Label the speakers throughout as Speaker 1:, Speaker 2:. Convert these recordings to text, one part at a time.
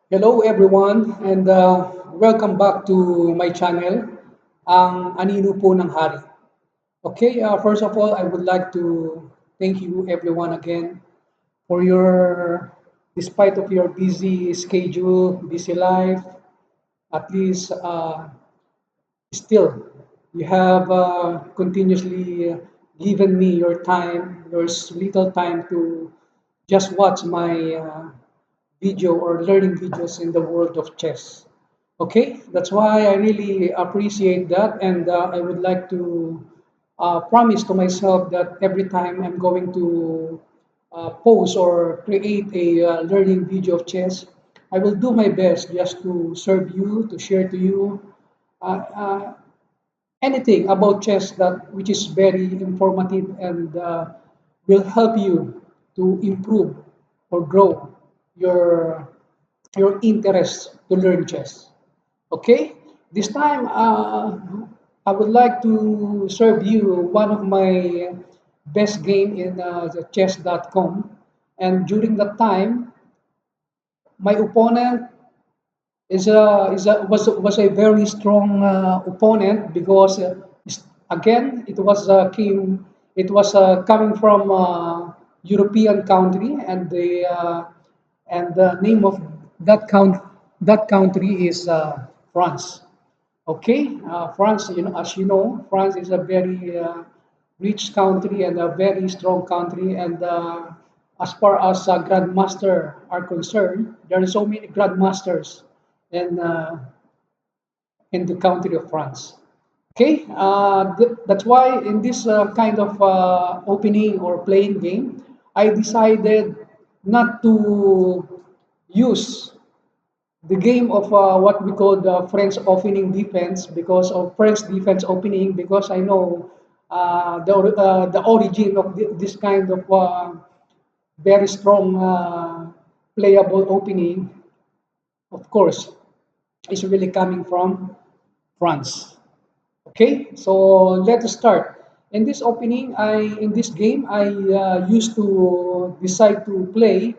Speaker 1: Hello everyone and welcome back to my channel, ang Anino po ng Hari. Okay, first of all, I would like to thank you everyone again for despite of your busy schedule, busy life, at least still you have continuously given me your time, little time to just watch my video or learning videos in the world of chess. Okay, that's why I really appreciate that, and I would like to promise to myself that every time I'm going to post or create a learning video of chess, I will do my best just to serve you, to share to you uh, uh, anything about chess that which is very informative and will help you to improve or grow your your interest to learn chess. Okay, this time I would like to serve you one of my best game in the chess.com, and during that time my opponent was a very strong opponent because again it was coming from European country, and the name of that country is France. Okay, France, as you know, France is a very rich country and a very strong country. And as far as grandmaster are concerned, there are so many grandmasters in in the country of France. Okay, that's why in this kind of opening or playing game, I decided not to use the game of what we call the French opening defense because of French defense opening, because I know the origin of this kind of very strong playable opening, of course, is really coming from France. Okay, so let's start. In this opening, in this game, I used to decide to play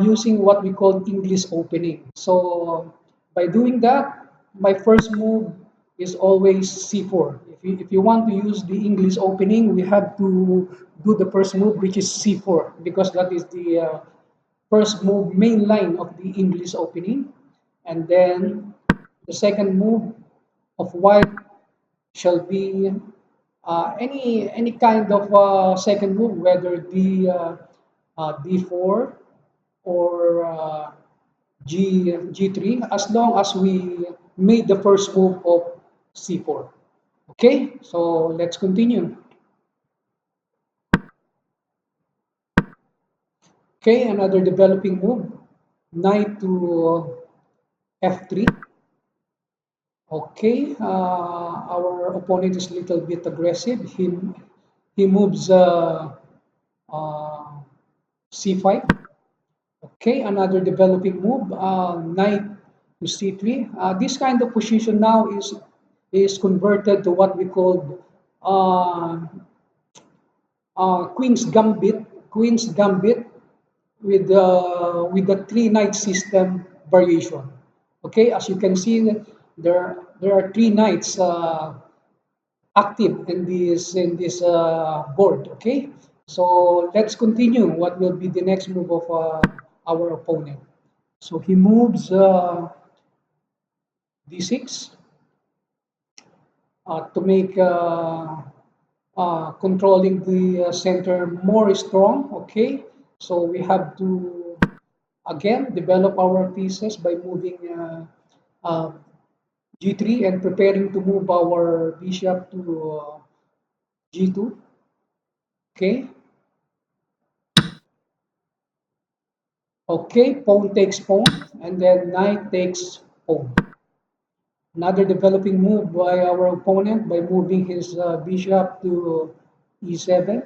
Speaker 1: using what we call English opening. So by doing that, my first move is always C4. If you want to use the English opening, we have to do the first move, which is C4, because that is the first move, main line of the English opening. And then the second move of white shall be any kind of second move, whether D4 or G3, as long as we made the first move of C4. Okay, so let's continue. Okay, another developing move, knight to F3. Okay, our opponent is a little bit aggressive. He moves uh, C5. Okay, another developing move, knight to C3. This kind of position now is converted to what we call uh, Queen's Gambit with the three knight system variation. Okay, as you can see, there are three knights active in this board. Okay, so let's continue. What will be the next move of our opponent? So he moves d6 to make controlling the center more strong. Okay, so we have to again develop our pieces by moving g3 and preparing to move our bishop to g2. Okay, okay, pawn takes pawn, and then knight takes pawn. Another developing move by our opponent by moving his bishop to e7.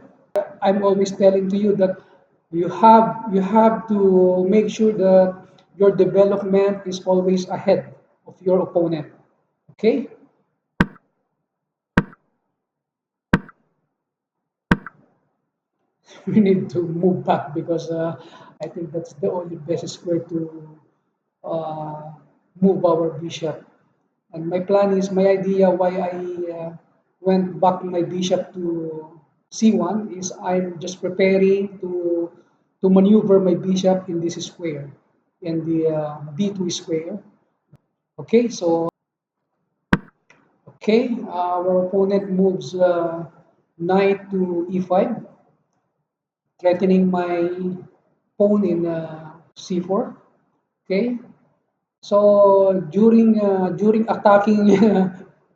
Speaker 1: I'm always telling to you that you have to make sure that your development is always ahead of your opponent. Okay? We need to move back because I think that's the only best square uh, move our bishop. And my plan is my idea why I went back my bishop to c1 is I'm just preparing to maneuver my bishop in this square, in the b2 square. Okay, so okay, our opponent moves knight to e5, threatening my pawn in c4. Okay, so during attacking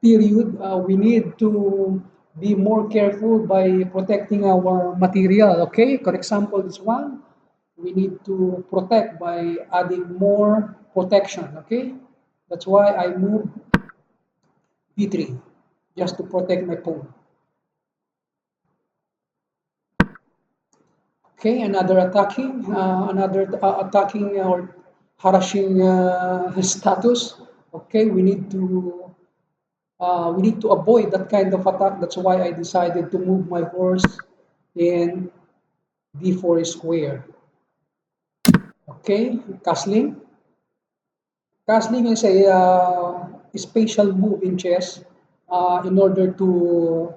Speaker 1: period, we need to be more careful by protecting our material. Okay, for example, this one we need to protect by adding more protection. Okay, that's why I move b3 just to protect my pawn. Okay, another attacking or harassing status. Okay, we need to avoid that kind of attack. That's why I decided to move my horse in d4 square. Okay, castling. Castling is a special move in chess in order to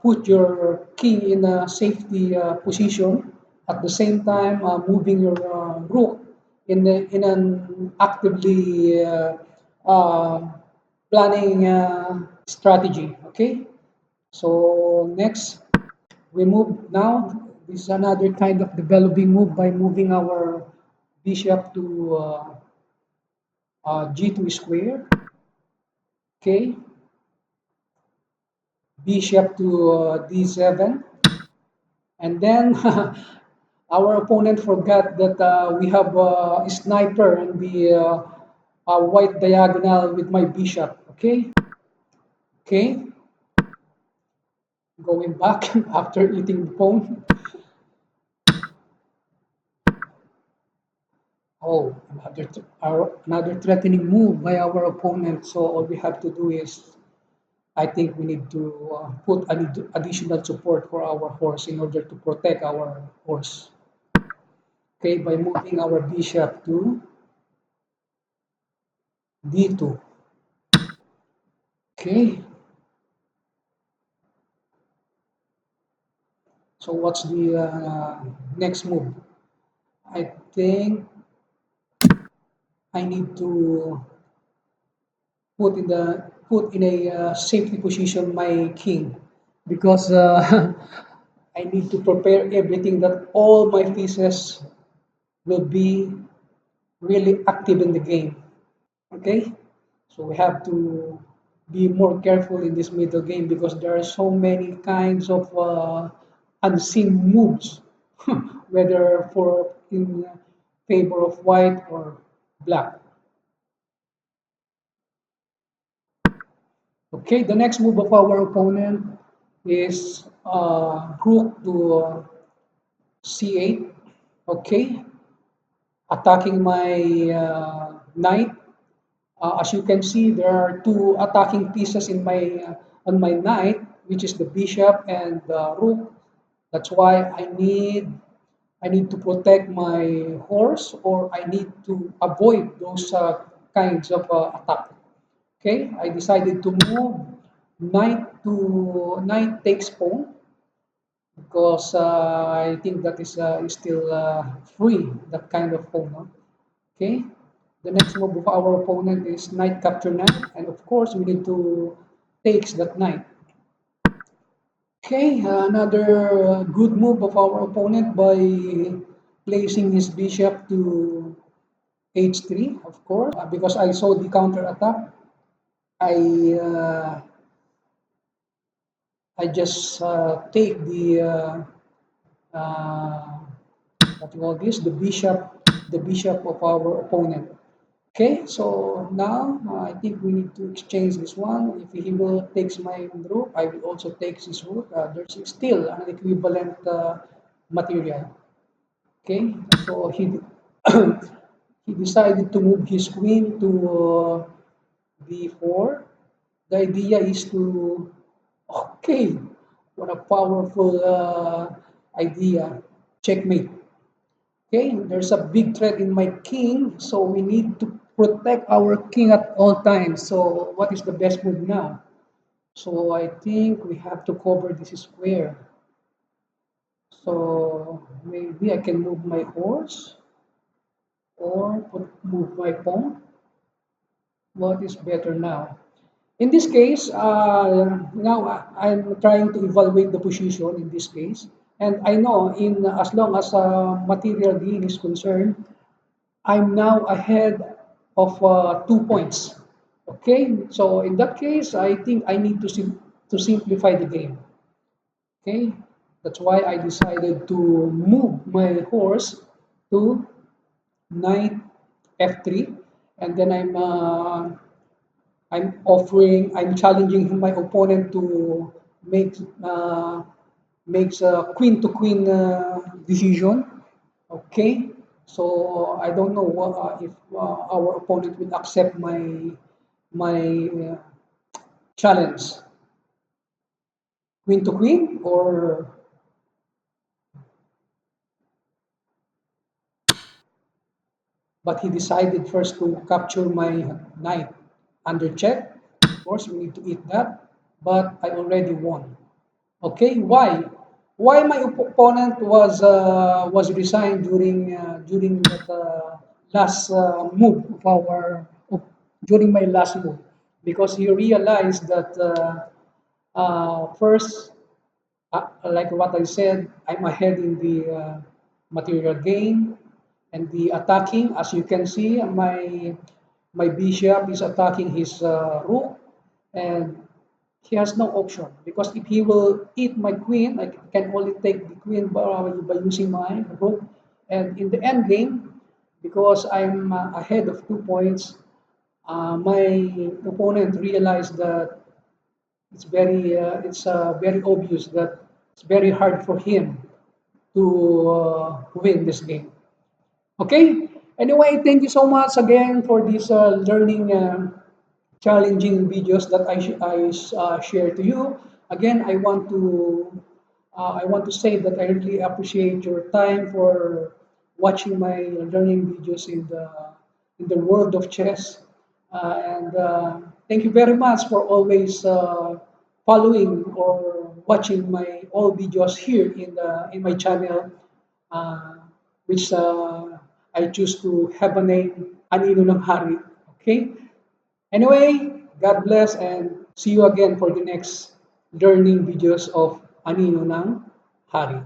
Speaker 1: put your king in a safety position. At the same time, moving your rook in an actively uh, planning strategy. Okay, so next we move now. This is another kind of developing move by moving our bishop to g2 square. Okay, bishop to d7, and then our opponent forgot that we have a sniper in the white diagonal with my bishop. Okay, okay, going back after eating the pawn. Oh, another threatening move by our opponent. So all we have to do is, I think we need to put additional support for our horse in order to protect our horse. Okay, by moving our bishop to d2. Okay, so what's the next move? I think I need to put in a safety position my king because I need to prepare everything that all my pieces will be really active in the game. Okay, so we have to be more careful in this middle game because there are so many kinds of unseen moves, whether for in favor of white or black. Okay, the next move of our opponent is rook to c8. Okay, attacking my knight. As you can see, there are two attacking pieces in my on my knight, which is the bishop and the rook. That's why I need to protect my horse, or I need to avoid those kinds of attack. Okay, I decided to move knight takes pawn because I think that is still free, that kind of pawn. No? Okay, the next move of our opponent is knight capture knight, and of course we need to takes that knight. Okay, another good move of our opponent by placing his bishop to h3, of course, because I saw the counter attack. I uh, I just take uh, what you call this, the bishop of our opponent. Okay, so now I think we need to exchange this one. If he will takes my rook, I will also take his rook. There's still an equivalent material. Okay, so he decided to move his queen to b4. The idea is to okay, what a powerful idea. Checkmate. Okay, there's a big threat in my king, so we need to protect our king at all times. So what is the best move now? So I think we have to cover this square. So maybe I can move my horse or move my pawn. What is better now? In this case, now I'm trying to evaluate the position in this case. And I know in as long as material gain is concerned, I'm now ahead of 2 points. Okay, so in that case, I think I need to simplify the game. Okay, that's why I decided to move my horse to knight f3, and then I'm challenging my opponent to make makes a queen to queen decision. Okay, so I don't know if our opponent will accept my challenge, queen to queen, or but he decided first to capture my knight under check. Of course, we need to eat that, but I already won. Okay, why? Why my opponent was resigned during that last move of during my last move, because he realized that first, like what I said, I'm ahead in the material gain and the attacking. As you can see, my bishop is attacking his rook, and he has no option because if he will eat my queen, I can only take the queen by using my rook. And in the end game, because I'm ahead of 2 points, my opponent realized that it's very obvious that it's very hard for him to win this game. Okay. Anyway, thank you so much again for this learning challenging videos that I share to you. Again, I want to say that I really appreciate your time for watching my learning videos in the world of chess. And thank you very much for always following or watching my all videos here in my channel, uh, which I choose to have a name Anino ng Hari. Okay. Anyway, God bless and see you again for the next learning videos of Anino ng Hari.